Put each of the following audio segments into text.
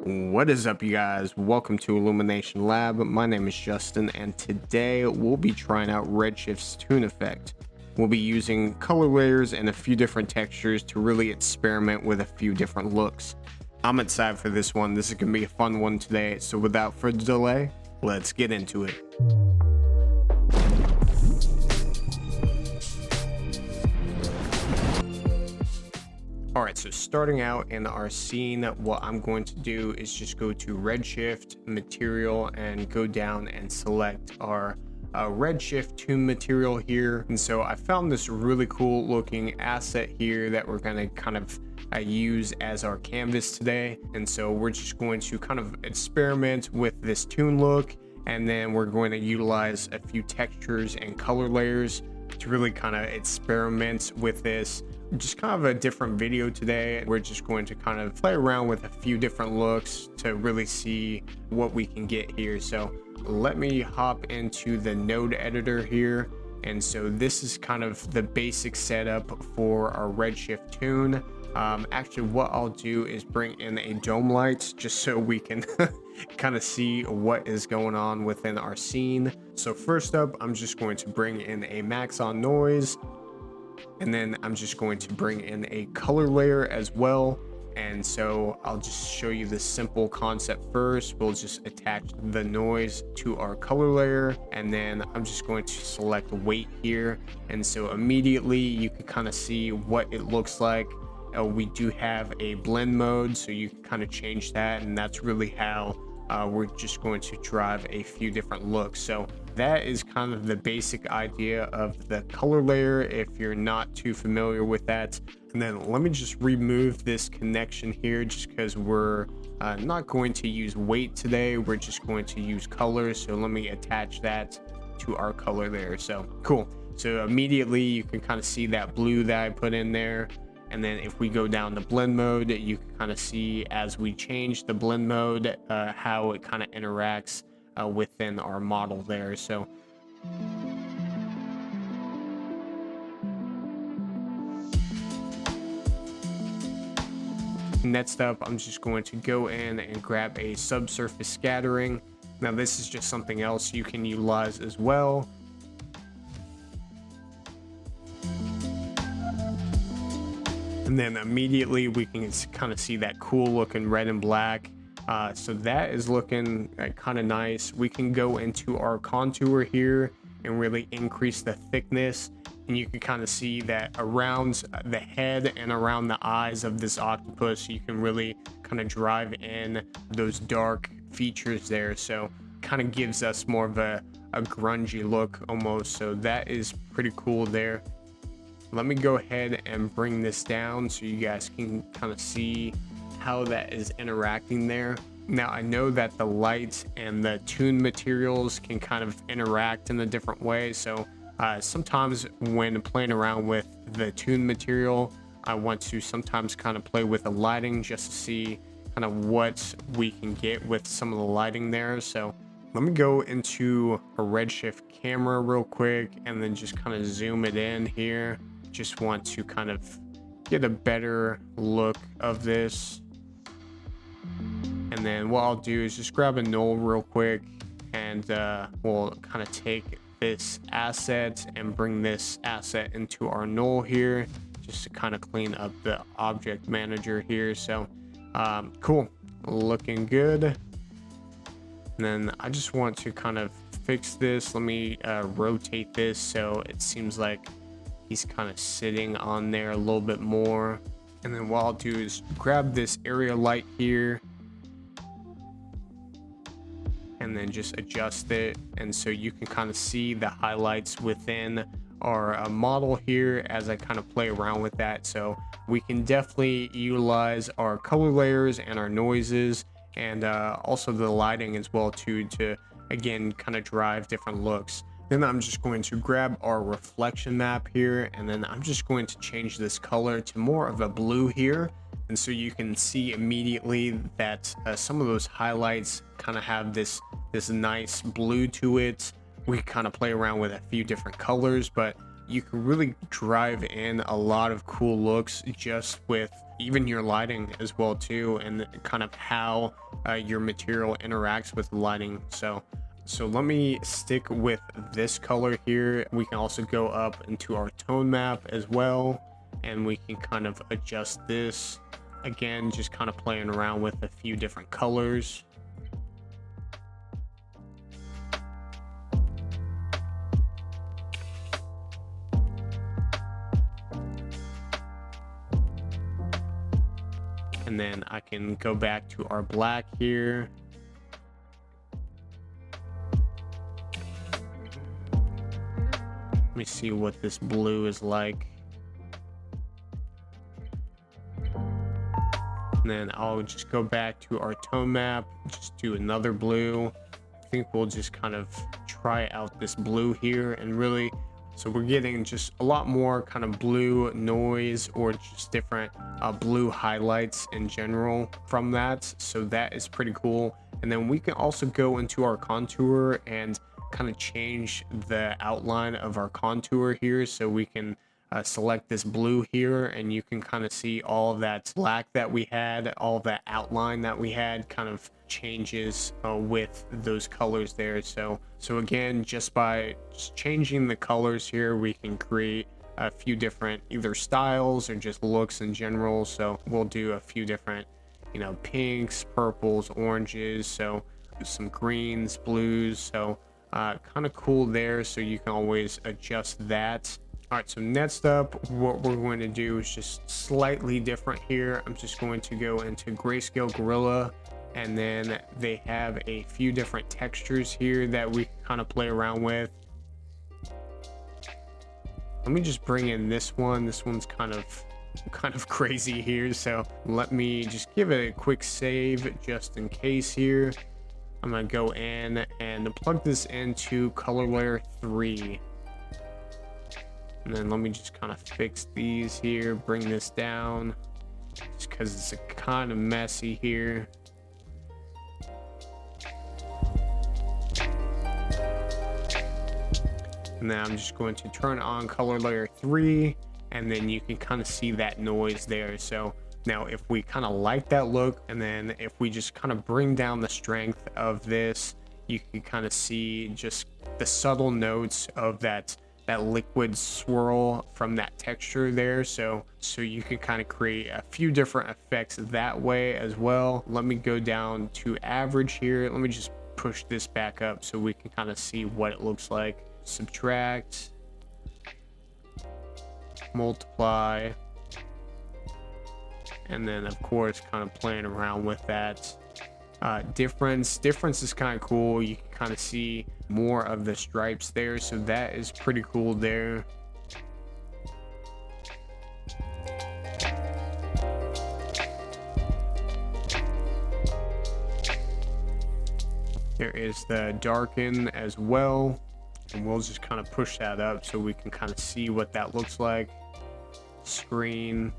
What is up, you guys? Welcome to Illumination Lab. My name is Justin, and today we'll be trying out Redshift's Toon effect. We'll be using color layers and a few different textures to really experiment with a few different looks. I'm excited for this one. This is going to be a fun one today, so without further delay, let's get into it. Alright, so starting out in our scene, what I'm going to do is just go to Redshift, Material, and go down and select our Redshift Toon material here. And so I found this really cool looking asset here that we're going to kind of use as our canvas today. And so we're just going to kind of experiment with this Toon look, and then we're going to utilize a few textures and color layers to really kind of experiment with this. Just kind of a different video today. We're just going to kind of play around with a few different looks to really see what we can get here. So let me hop into the node editor here. And so this is kind of the basic setup for our Redshift Toon. Actually, what I'll do is bring in a dome light just so we can kind of see what is going on within our scene. So first up, I'm just going to bring in a max on noise, and then I'm just going to bring in a color layer as well. And so I'll just show you the simple concept first. We'll just attach the noise to our color layer, and then I'm just going to select weight here. And so immediately you can kind of see what it looks like. We do have a blend mode, so you can kind of change that, and that's really how we're just going to drive a few different looks. So that is kind of the basic idea of the color layer if you're not too familiar with that. And then let me just remove this connection here just because we're not going to use weight today. We're just going to use color. So let me attach that to our color layer. So cool. So immediately you can kind of see that blue that I put in there. And then if we go down to blend mode, you can kind of see as we change the blend mode, how it kind of interacts within our model there. So next up, I'm just going to go in and grab a subsurface scattering. Now this is just something else you can utilize as well. And then immediately we can kind of see that cool looking red and black. So that is looking kind of nice. We can go into our contour here and really increase the thickness. And you can kind of see that around the head and around the eyes of this octopus, you can really kind of drive in those dark features there. So kind of gives us more of a grungy look almost. So that is pretty cool there. Let me go ahead and bring this down so you guys can kind of see how that is interacting there. Now I know that the light and the Toon materials can kind of interact in a different way. So sometimes when playing around with the Toon material, I want to sometimes kind of play with the lighting just to see kind of what we can get with some of the lighting there. So let me go into a Redshift camera real quick and then just kind of zoom it in here. Just want to kind of get a better look of this. And then what I'll do is just grab a null real quick, and we'll kind of take this asset and bring this asset into our null here just to kind of clean up the object manager here. So cool, looking good. And then I just want to kind of fix this. Let me rotate this so it seems like he's kind of sitting on there a little bit more. And then what I'll do is grab this area light here and then just adjust it. And so you can kind of see the highlights within our model here as I kind of play around with that. So we can definitely utilize our color layers and our noises and also the lighting as well too, to again kind of drive different looks. Then I'm just going to grab our reflection map here, and then I'm just going to change this color to more of a blue here. And so you can see immediately that some of those highlights kind of have this nice blue to it. We kind of play around with a few different colors, but you can really drive in a lot of cool looks just with even your lighting as well too, and kind of how your material interacts with lighting. So let me stick with this color here. We can also go up into our tone map as well, and we can kind of adjust this again, just kind of playing around with a few different colors. And then I can go back to our black here. Let me see what this blue is like. And then I'll just go back to our tone map, just do another blue. I think we'll just kind of try out this blue here, and really, so we're getting just a lot more kind of blue noise, or just different blue highlights in general from that. So that is pretty cool. And then we can also go into our contour and kind of change the outline of our contour here. So we can select this blue here, and you can kind of see all of that black that we had, all of that outline that we had kind of changes with those colors there. So again, just by changing the colors here, we can create a few different either styles or just looks in general. So we'll do a few different, you know, pinks, purples, oranges, so some greens, blues. So kind of cool there. So you can always adjust that. All right, so next up, what we're going to do is just slightly different here. I'm just going to go into Grayscale Gorilla, and then they have a few different textures here that we kind of play around with. Let me just bring in this one. This one's kind of crazy here, so let me just give it a quick save just in case here. I'm gonna go in and plug this into color layer 3. And then let me just kind of fix these here, bring this down, just because it's kind of messy here. And then I'm just going to turn on color layer 3, and then you can kind of see that noise there. So now if we kind of like that look, and then if we just kind of bring down the strength of this, you can kind of see just the subtle notes of that liquid swirl from that texture there. So you can kind of create a few different effects that way as well. Let me go down to average here. Let me just push this back up so we can kind of see what it looks like. Subtract, multiply, and then of course kind of playing around with that. Difference is kind of cool. You can kind of see more of the stripes there, so that is pretty cool there. There is the darken as well, and we'll just kind of push that up so we can kind of see what that looks like. Screen.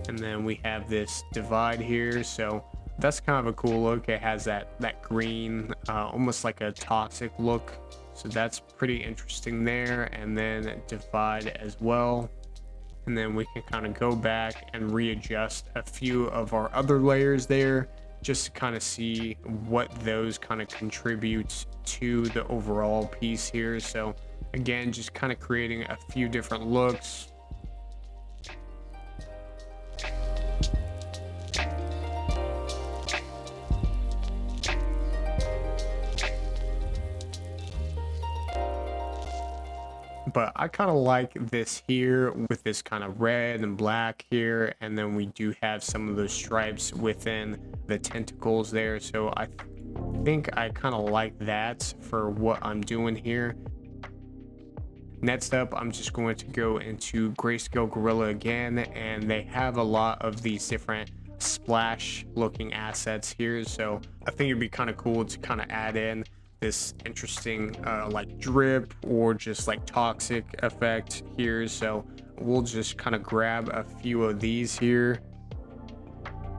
And then we have this divide here, so that's kind of a cool look. It has that green, almost like a toxic look, so that's pretty interesting there. And then divide as well, and then we can kind of go back and readjust a few of our other layers there, just to kind of see what those kind of contributes to the overall piece here. So again, just kind of creating a few different looks. But I kind of like this here with this kind of red and black here, and then we do have some of those stripes within the tentacles there. So I think I kind of like that for what I'm doing here. Next up, I'm just going to go into Grayscale Gorilla again, and they have a lot of these different splash looking assets here. So I think it'd be kind of cool to kind of add in this interesting like drip or just like toxic effect here. So we'll just kind of grab a few of these here.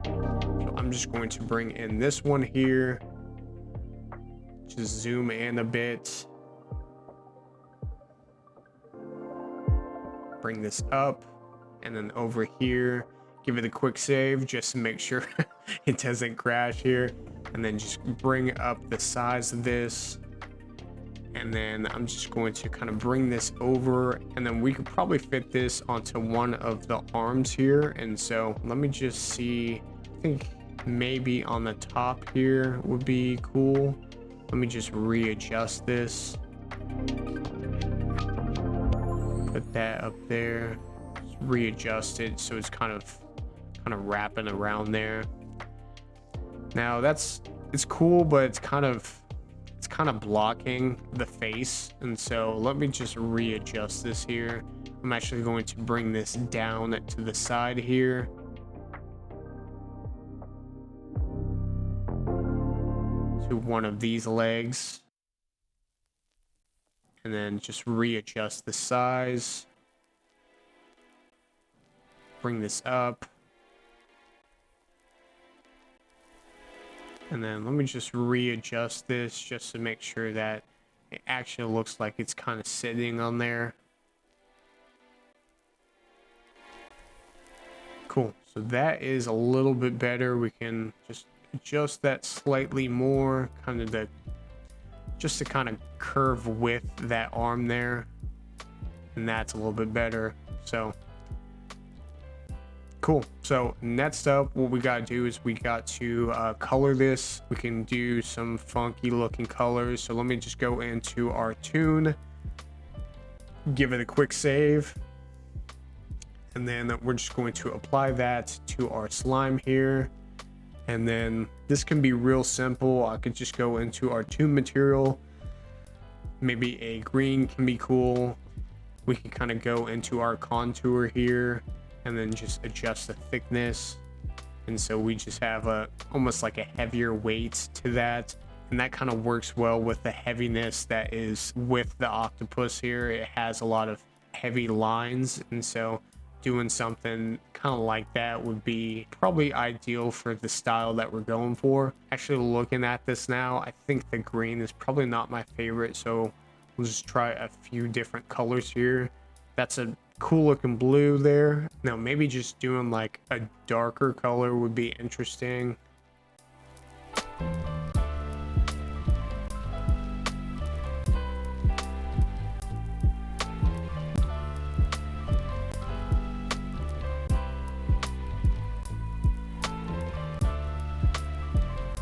So I'm just going to bring in this one here, just zoom in a bit, bring this up, and then over here, give it a quick save just to make sure it doesn't crash here, and then just bring up the size of this. And then I'm just going to kind of bring this over, and then we could probably fit this onto one of the arms here. And so let me just see, I think maybe on the top here would be cool. Let me just readjust this. Put that up there, just readjust it so it's kind of wrapping around there. Now it's cool, but it's kind of blocking the face, and so let me just readjust this here. I'm actually going to bring this down to the side here. To one of these legs. And then just readjust the size. Bring this up. And then let me just readjust this just to make sure that it actually looks like it's kind of sitting on there. Cool. So that is a little bit better. We can just adjust that slightly more, kind of just to kind of curve with that arm there. And that's a little bit better. So cool. So next up, what we got to do is we got to color this. We can do some funky looking colors. So let me just go into our Toon, give it a quick save, and then we're just going to apply that to our slime here. And then this can be real simple. I could just go into our Toon material. Maybe a green can be cool. We can kind of go into our contour here and then just adjust the thickness. And so we just have almost like a heavier weight to that. And that kind of works well with the heaviness that is with the octopus here. It has a lot of heavy lines. And so doing something kind of like that would be probably ideal for the style that we're going for. Actually, looking at this now, I think the green is probably not my favorite. So we'll just try a few different colors here. That's a cool looking blue there. Now maybe just doing like a darker color would be interesting.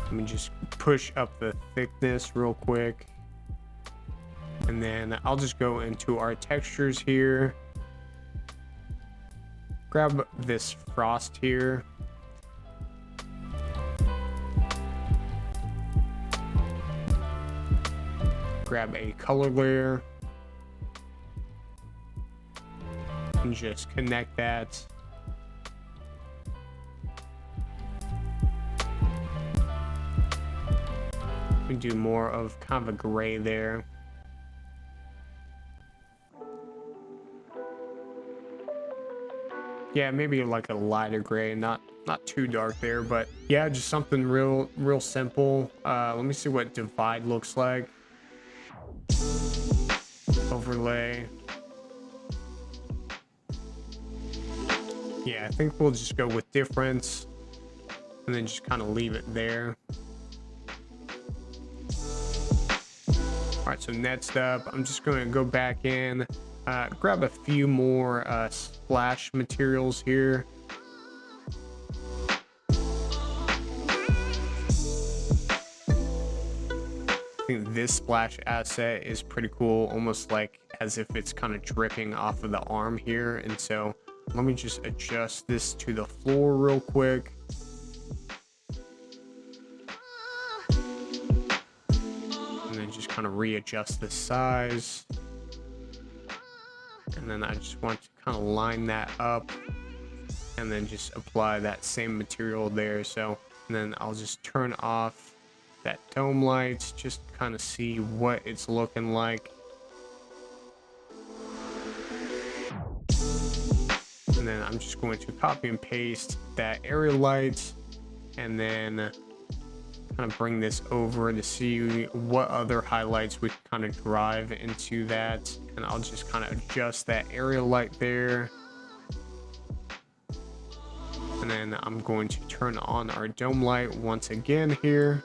Let me just push up the thickness real quick. And then I'll just go into our textures here. Grab this frost here. Grab a color layer. And just connect that. We do more of kind of a gray there. Yeah, maybe like a lighter gray, not too dark there, but yeah, just something real simple. Let me see what divide looks like. Overlay. Yeah, I think we'll just go with difference and then just kind of leave it there. All right, so next up, I'm just going to go back in, grab a few more splash materials here. I think this splash asset is pretty cool, almost like as if it's kind of dripping off of the arm here. And so let me just adjust this to the floor real quick. And then just kind of readjust the size. And then I just want to kind of line that up and then just apply that same material there. So, and then I'll just turn off that dome light, just kind of see what it's looking like. And then I'm just going to copy and paste that area light and then kind of bring this over to see what other highlights we can kind of drive into that. And I'll just kind of adjust that area light there. And then I'm going to turn on our dome light once again here.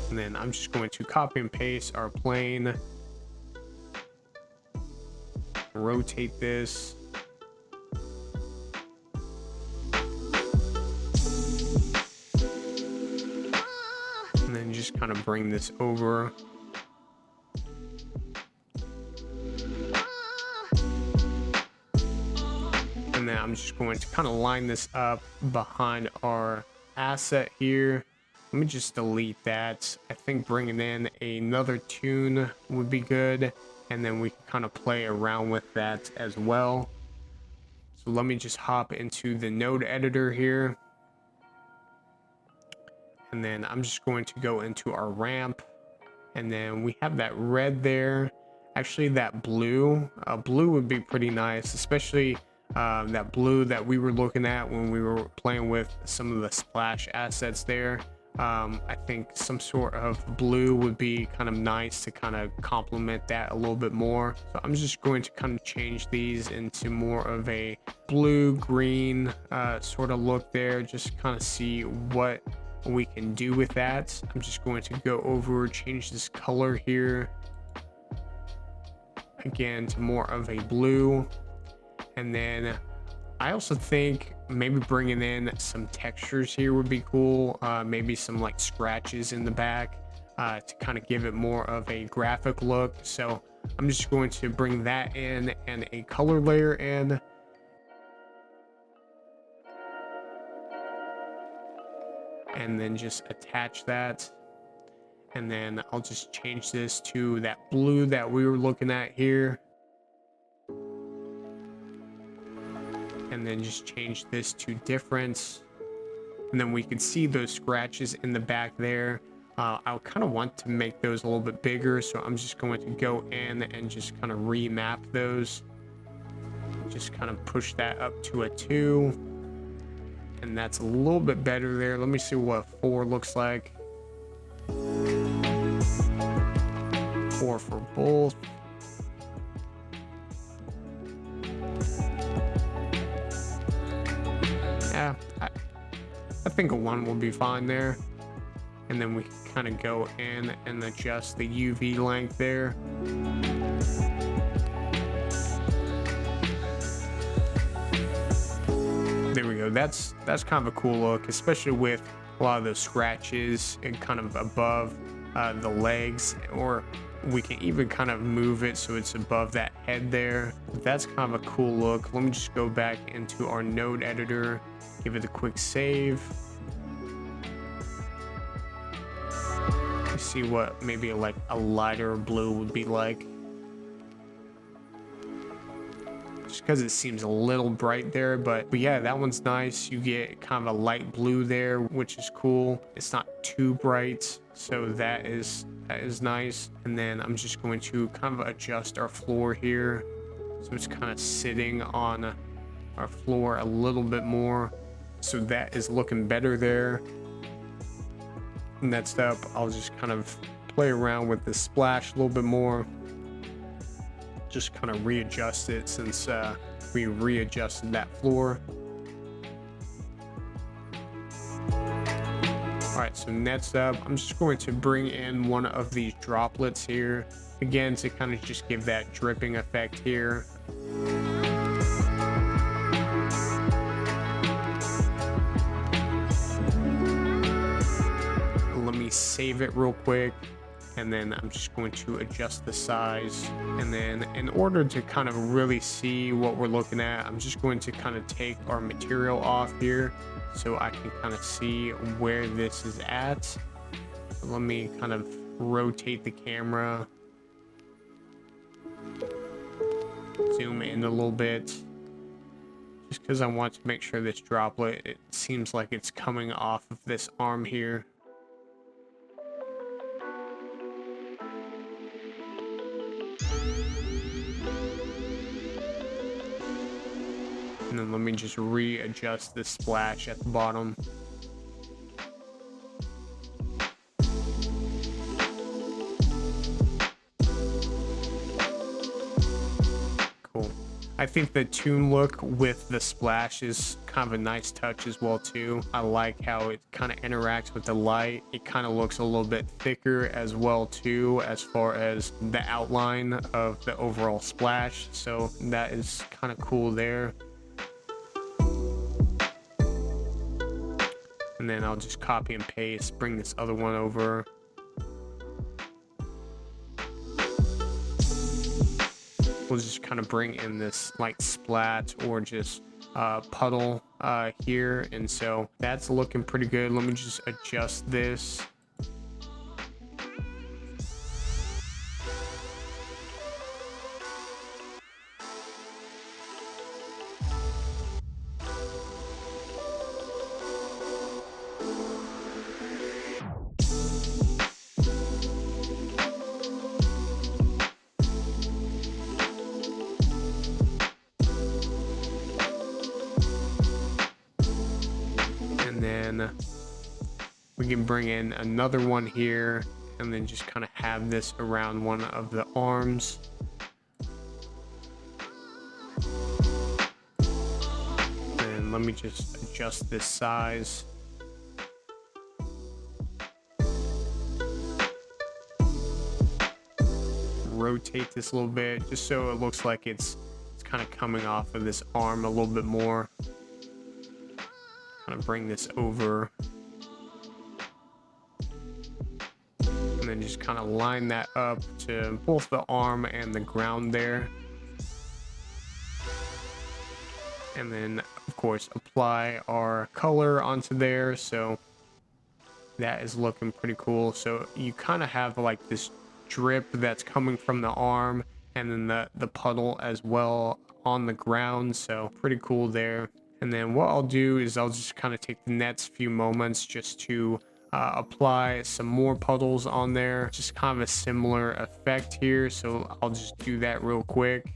And then I'm just going to copy and paste our plane. Rotate this. And then just kind of bring this over. And then I'm just going to kind of line this up behind our asset here. Let me just delete that. I think bringing in another Toon would be good. And then we can kind of play around with that as well. So let me just hop into the node editor here. And then I'm just going to go into our ramp. And then we have that red there. Actually, that blue. Blue would be pretty nice, especially that blue that we were looking at when we were playing with some of the splash assets there. I think some sort of blue would be kind of nice to kind of complement that a little bit more. So I'm just going to kind of change these into more of a blue green sort of look there, just kind of see what we can do with that. I'm just going to go over, change this color here again to more of a blue. And then I also think maybe bringing in some textures here would be cool. Maybe some like scratches in the back to kind of give it more of a graphic look. So I'm just going to bring that in and a color layer in. And then just attach that. And then I'll just change this to that blue that we were looking at here. And then just change this to difference. And then we can see those scratches in the back there. I kind of want to make those a little bit bigger. So I'm just going to go in and just kind of remap those. Just kind of push that up to a 2. And that's a little bit better there. Let me see what 4 looks like. 4 for both. Yeah, I think a 1 will be fine there. And then we can kind of go in and adjust the UV length there. There we go. That's kind of a cool look, especially with a lot of those scratches and kind of above the legs, or we can even kind of move it so it's above that head there. That's kind of a cool look. Let me just go back into our node editor, give it a quick save. See what maybe like a lighter blue would be like. Just because it seems a little bright there, but yeah, that one's nice. You get kind of a light blue there, which is cool. It's not too bright, so that is nice. And then I'm just going to kind of adjust our floor here, so it's kind of sitting on our floor a little bit more. So that is looking better there. Next up, I'll just kind of play around with the splash a little bit more. Just kind of readjust it since we readjusted that floor. All right, so next up, I'm just going to bring in one of these droplets here, again, to kind of just give that dripping effect here. Let me save it real quick. And then I'm just going to adjust the size. And then in order to kind of really see what we're looking at, I'm just going to kind of take our material off here so I can kind of see where this is at. So let me kind of rotate the camera, zoom in a little bit, just because I want to make sure this droplet, it seems like it's coming off of this arm here. And then let me just readjust the splash at the bottom. Cool. I think the Toon look with the splash is kind of a nice touch as well too. I like how it kind of interacts with the light. It kind of looks a little bit thicker as well too, as far as the outline of the overall splash. So that is kind of cool there. And then I'll just copy and paste, bring this other one over. We'll just kind of bring in this light splat or just puddle here. And so that's looking pretty good. Let me just adjust this. Then we can bring in another one here and then just kind of have this around one of the arms. And let me just adjust this size. Rotate this a little bit just so it looks like it's kind of coming off of this arm a little bit more. Kind of bring this over and then just kind of line that up to both the arm and the ground there, and then of course apply our color onto there. So that is looking pretty cool. So you kind of have like this drip that's coming from the arm and then the puddle as well on the ground. So pretty cool there. And then what I'll do is I'll just kind of take the next few moments just to apply some more puddles on there. Just kind of a similar effect here. So I'll just do that real quick.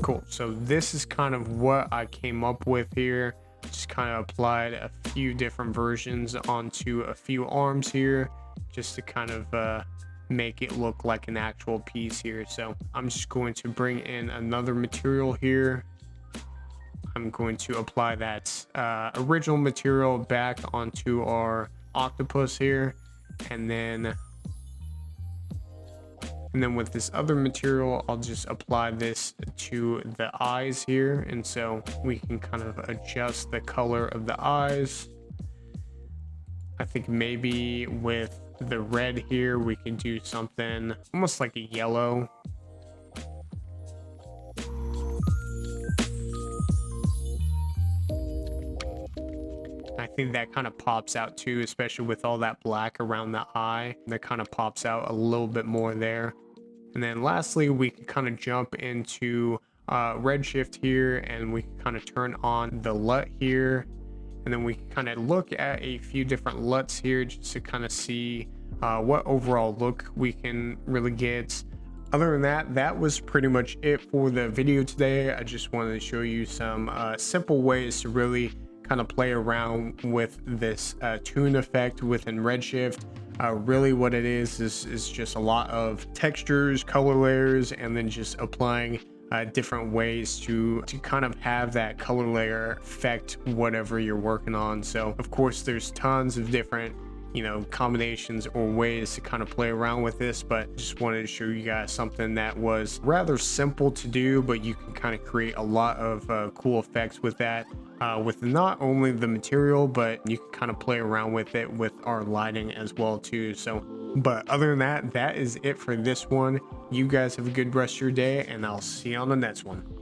Cool. So this is kind of what I came up with here. Just kind of applied a few different versions onto a few arms here just to kind of make it look like an actual piece here. So I'm just going to bring in another material here. I'm going to apply that original material back onto our octopus here, and then with this other material I'll just apply this to the eyes here, and so we can kind of adjust the color of the eyes. I think maybe with the red here we can do something almost like a yellow. I think that kind of pops out too, especially with all that black around the eye. That kind of pops out a little bit more there. And then lastly, we can kind of jump into Redshift here, and we can kind of turn on the LUT here. And then we can kind of look at a few different LUTs here just to kind of see what overall look we can really get. Other than that, that was pretty much it for the video today. I just wanted to show you some simple ways to really kind of play around with this Toon effect within Redshift. Really what it is just a lot of textures, color layers, and then just applying different ways to kind of have that color layer affect whatever you're working on. So of course there's tons of different combinations or ways to kind of play around with this, but just wanted to show you guys something that was rather simple to do, but you can kind of create a lot of cool effects with that, with not only the material, but you can kind of play around with it with our lighting as well too. So But other than that, that is it for this one. You guys have a good rest of your day, and I'll see you on the next one.